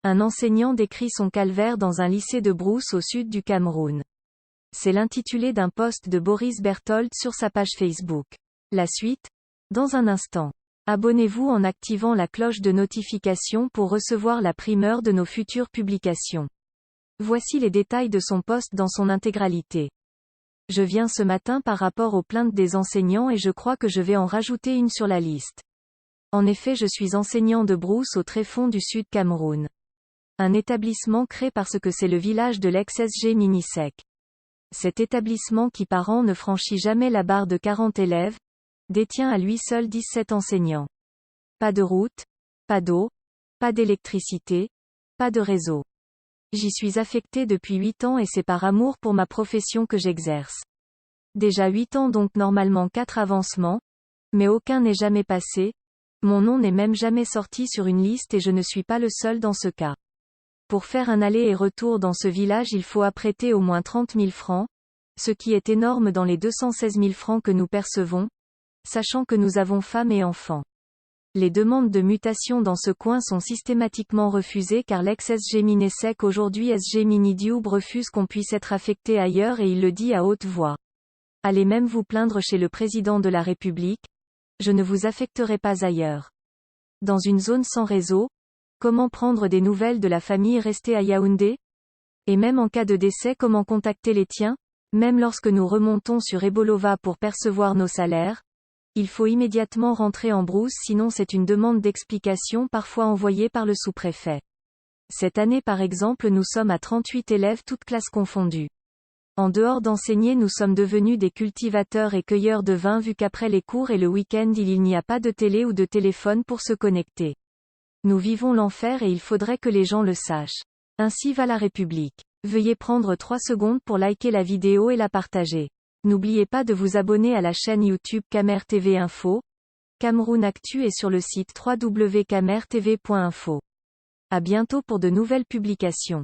Un enseignant décrit son calvaire dans un lycée de Brousse au sud du Cameroun. C'est l'intitulé d'un post de Boris Berthold sur sa page Facebook. La suite, dans un instant. Abonnez-vous en activant la cloche de notification pour recevoir la primeur de nos futures publications. Voici les détails de son post dans son intégralité. Je viens ce matin par rapport aux plaintes des enseignants et je crois que je vais en rajouter une sur la liste. En effet, je suis enseignant de Brousse au tréfonds du Sud Cameroun. Un établissement créé parce que c'est le village de l'ex-SG Minisec. Cet établissement qui par an ne franchit jamais la barre de 40 élèves, détient à lui seul 17 enseignants. Pas de route, pas d'eau, pas d'électricité, pas de réseau. J'y suis affecté depuis 8 ans et c'est par amour pour ma profession que j'exerce. Déjà 8 ans donc normalement 4 avancements, mais aucun n'est jamais passé, mon nom n'est même jamais sorti sur une liste et je ne suis pas le seul dans ce cas. Pour faire un aller et retour dans ce village il faut apprêter au moins 30 000 francs, ce qui est énorme dans les 216 000 francs que nous percevons, sachant que nous avons femmes et enfants. Les demandes de mutation dans ce coin sont systématiquement refusées car l'ex-SG Minisec aujourd'hui SG Minidioubre refuse qu'on puisse être affecté ailleurs et il le dit à haute voix. Allez même vous plaindre chez le président de la République, je ne vous affecterai pas ailleurs. Dans une zone sans réseau, comment prendre des nouvelles de la famille restée à Yaoundé? Et même en cas de décès comment contacter les tiens? Même lorsque nous remontons sur Ebolova pour percevoir nos salaires, il faut immédiatement rentrer en Brousse sinon c'est une demande d'explication parfois envoyée par le sous-préfet. Cette année par exemple nous sommes à 38 élèves toutes classes confondues. En dehors d'enseigner nous sommes devenus des cultivateurs et cueilleurs de vin vu qu'après les cours et le week-end il n'y a pas de télé ou de téléphone pour se connecter. Nous vivons l'enfer et il faudrait que les gens le sachent. Ainsi va la République. Veuillez prendre 3 secondes pour liker la vidéo et la partager. N'oubliez pas de vous abonner à la chaîne YouTube Camer TV Info. Cameroun Actu est sur le site www.camertv.info. À bientôt pour de nouvelles publications.